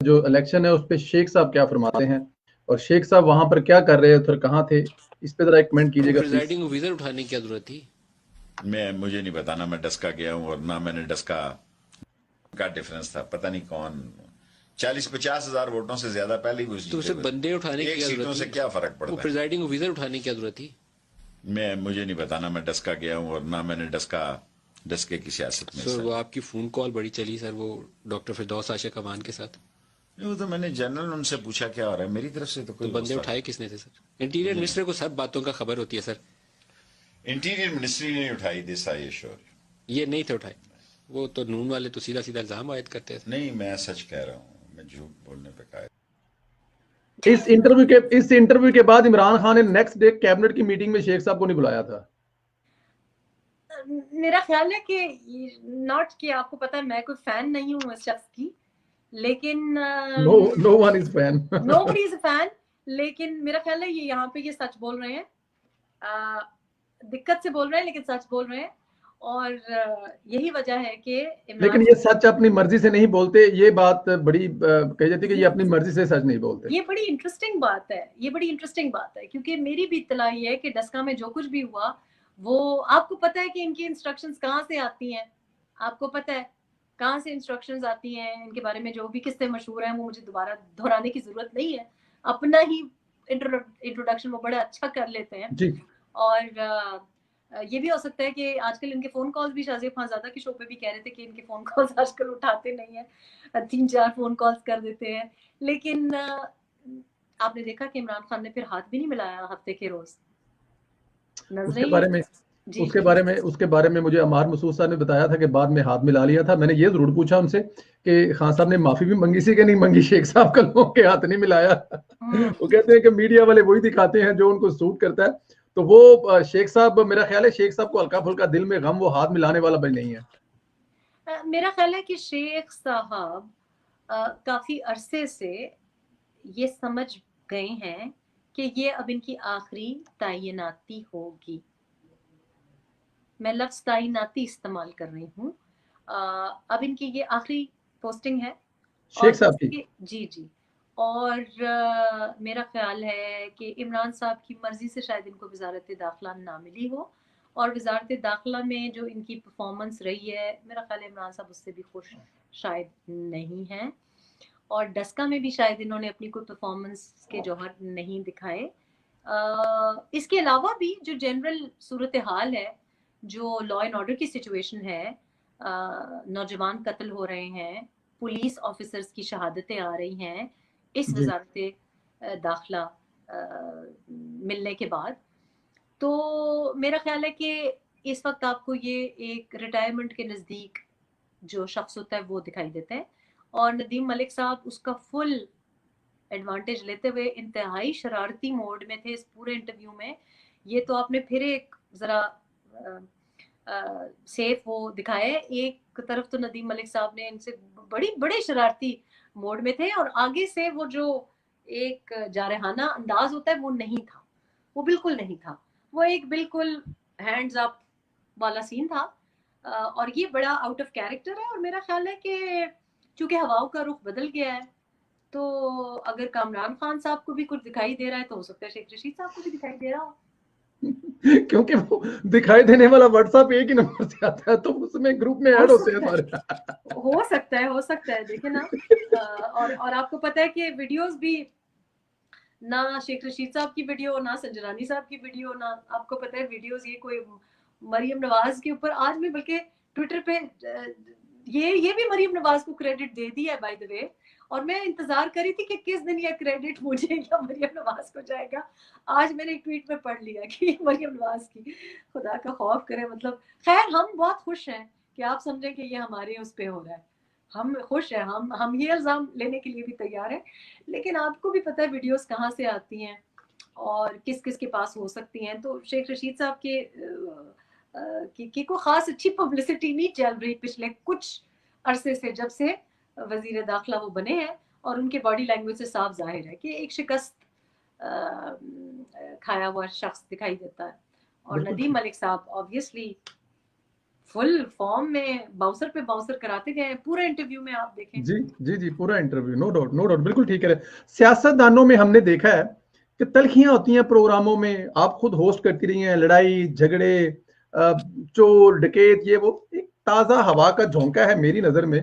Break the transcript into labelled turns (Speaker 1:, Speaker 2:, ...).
Speaker 1: جو इलेक्शन है उस पे शेख साहब क्या फरमाते हैं और शेख साहब वहां पर क्या कर रहे थे और कहाँ थे, इस पे जरा एक कमेंट कीजिएगा प्लीज।
Speaker 2: प्रिजाइडिंग ऑफिसर उठाने की क्या जरूरत थी?
Speaker 3: मुझे नहीं पता, ना मैं डस्का गया हूँ और ना मैंने डस्का का डिफरेंस था, पता नहीं कौन 40-50 हजार वोटों से ज्यादा पहले ही
Speaker 2: तो उसे बंदे उठाने की
Speaker 3: एक
Speaker 2: क्या
Speaker 3: सीटों
Speaker 2: जरूरत
Speaker 3: से
Speaker 2: थी?
Speaker 3: क्या फर्क
Speaker 2: वो
Speaker 3: पड़ता है?
Speaker 2: प्रिजाइडिंग ऑफिसर उठाने की क्या जरूरत थी?
Speaker 3: मुझे नहीं पता, ना मैं डस्का गया हूँ और ना मैंने डस्के की सियासत में
Speaker 2: सर
Speaker 3: हिस्सा
Speaker 2: वो
Speaker 3: लिया।
Speaker 2: आपकी फोन कॉल बड़ी चली सर, वो डॉक्टर फिरदौस आशिक अमान के साथ।
Speaker 3: वो तो मैंने जनरल उनसे पूछा क्या हो रहा है, मेरी तरफ से तो
Speaker 2: तो
Speaker 3: कोई
Speaker 2: बंदे
Speaker 3: गुस्सा
Speaker 2: उठाए
Speaker 3: नहीं।
Speaker 2: किसने थे सर? इंटीरियर मिनिस्टर को सब बातों का खबर होती है सर।
Speaker 3: इंटीरियर मिनिस्ट्री ने उठाई, दिस आई एश्योर यू।
Speaker 2: ये नहीं थे उठाए। वो तो नून वाले तो सीधा सीधा इल्जाम आयद करते हैं।
Speaker 3: नहीं, मैं सच कह रहा हूँ, मैं झूठ बोलने पे कायल।
Speaker 1: इस इंटरव्यू के बाद इमरान खान ने नेक्स्ट डे कैबिनेट की मीटिंग में शेख साहब को नहीं बुलाया था।
Speaker 4: मेरा ख्याल है कि नॉट कि आपको पता है मैं कोई फैन नहीं हूँ इस शख्स की, लेकिन
Speaker 1: no one is fan,
Speaker 4: nobody is a fan, लेकिन मेरा ख्याल है ये यहाँ पे ये सच बोल रहे हैं, दिक्कत से बोल रहे हैं लेकिन सच बोल रहे हैं, और यही वजह है कि
Speaker 1: लेकिन ये सच अपनी मर्जी से नहीं बोलते, ये बात बड़ी कही जाती है कि ये अपनी मर्जी से सच नहीं बोलते।
Speaker 4: ये बड़ी इंटरेस्टिंग बात है, ये बड़ी इंटरेस्टिंग बात है, क्योंकि मेरी भी इत्तला ये है कि डस्का में जो कुछ भी हुआ वो आपको पता है कि इनकी इंस्ट्रक्शंस कहाँ से आती हैं, आपको पता है कहाँ से इंस्ट्रक्शंस आती हैं, इनके बारे में जो भी किस्से मशहूर हैं वो मुझे दोबारा दोहराने की जरूरत नहीं है, अपना ही इंट्रोडक्शन वो बड़ा अच्छा कर लेते हैं
Speaker 1: जी।
Speaker 4: और ये भी हो सकता है कि आजकल इनके फोन कॉल्स भी शाहजेब खानजादा के शो पे भी कह रहे थे कि इनके फोन कॉल्स आजकल उठाते नहीं है, 3-4 फोन कॉल्स कर देते हैं, लेकिन आपने देखा कि इमरान खान ने फिर हाथ भी नहीं मिलाया हफ्ते के रोज।
Speaker 1: उसके बारे में मुझे अमार मसूद साहब ने बताया था कि बाद में हाथ मिला लिया था। मैंने ये जरूर पूछा उनसे कि खान साहब ने माफी भी मंगी सी कि नहीं मंगी, शेख साहब का लोगों के हाथ नहीं मिलाया। वो कहते हैं कि मीडिया वाले वही दिखाते हैं जो उनको सूट करता है, तो वो शेख साहब, मेरा ख्याल है शेख साहब को हल्का फुल्का दिल में गम, वो हाथ मिलाने वाला भी नहीं है।
Speaker 4: मेरा ख्याल है कि शेख साहब काफी अरसे से ये समझ गए हैं कि ये अब इनकी आखिरी तैनाती होगी। मैं लफ्ज तैनाती इस्तेमाल कर रही हूँ, अब इनकी ये आखिरी पोस्टिंग है
Speaker 1: शेख साहब की।
Speaker 4: जी और मेरा ख्याल है कि इमरान साहब की मर्जी से शायद इनको वजारत दाखिला ना मिली हो, और वजारत दाखिला में जो इनकी परफॉर्मेंस रही है मेरा ख्याल है इमरान साहब उससे भी खुश शायद नहीं हैं, और डस्का में भी शायद इन्होंने अपनी कोई परफॉर्मेंस के जौहर नहीं दिखाए। इसके अलावा भी जो जनरल सूरत हाल है, जो लॉ एंड ऑर्डर की सिचुएशन है, नौजवान कत्ल हो रहे हैं, पुलिस ऑफिसर्स की शहादतें आ रही हैं इस वजारत दाखिला मिलने के बाद, तो मेरा ख्याल है कि इस वक्त आपको ये एक रिटायरमेंट के नज़दीक जो शख्स होता है वो दिखाई देता है, और नदीम मलिक साहब उसका फुल एडवांटेज लेते हुए इंतहाई शरारती मोड में थे इस पूरे इंटरव्यू में। ये तो आपने फिर एक जरा सेफ वो दिखाया है, एक तरफ तो नदीम मलिक साहब ने इनसे बड़े शरारती मोड में थे, और आगे से वो जो एक जारहाना अंदाज होता है वो नहीं था, वो बिल्कुल नहीं था, वो एक बिल्कुल हैंड्स अप वाला सीन था, और ये बड़ा आउट ऑफ कैरेक्टर है, और मेरा ख्याल है कि चूंकि हवाओं का रुख बदल गया है, तो अगर कामरान खान साहब को भी कुछ दिखाई दे रहा है तो हो सकता है शेख रशीद साहब को भी दिखाई दे रहा हो।
Speaker 1: क्योंकि वो दिखाई देने वाला व्हाट्सएप एक ही नंबर से आता है, तो उसमें ग्रुप में ऐड होते हैं सारे।
Speaker 4: हो सकता है देखे ना, और आपको पता है कि वीडियोस भी ना शेख रशीद साहब की वीडियो, ना संजरानी साहब की वीडियो, ना आपको पता है वीडियोस ये कोई मरियम नवाज के ऊपर, आज भी बल्कि ट्विटर पे ये भी मरियम नवाज को क्रेडिट दे दिया है बाय द वे, और मैं इंतजार करी थी कि किस दिन ये क्रेडिट मुझे या मरियम नवाज को जाएगा। आज मैंने एक ट्वीट में पढ़ लिया कि मरियम नवाज की, खुदा का खौफ करे, मतलब खैर हम बहुत खुश हैं कि आप समझें कि ये हमारे उस पे हो रहा है, हम खुश हैं, हम ये इल्जाम लेने के लिए भी तैयार हैं, लेकिन आपको भी पता है वीडियोस कहाँ से आती हैं और किस किस के पास हो सकती हैं। तो शेख रशीद साहब की को खास अच्छी पब्लिसिटी नहीं चल रही पिछले कुछ अरसे से, जब से वजीर दाखिला वो बने हैं, और उनके बॉडी लैंग्वेज से साफ जाहिर है कि एक शिकस्त खाया हुआ शख्स दिखाई देता है, और नदीम मलिक साहब ऑब्वियसली फुल फॉर्म में बाउंसर पे बाउंसर कराते गए पूरे इंटरव्यू में, आप देखें।
Speaker 1: जी जी जी, पूरा इंटरव्यू, नो डाउट, बिल्कुल ठीक है। सियासतदानों में हमने देखा है कि तलखियां होती हैं प्रोग्रामों में, आप खुद होस्ट करती रही हैं, लड़ाई झगड़े, चोर डकैत, ये वो, एक ताजा हवा का झोंका है मेरी नजर में।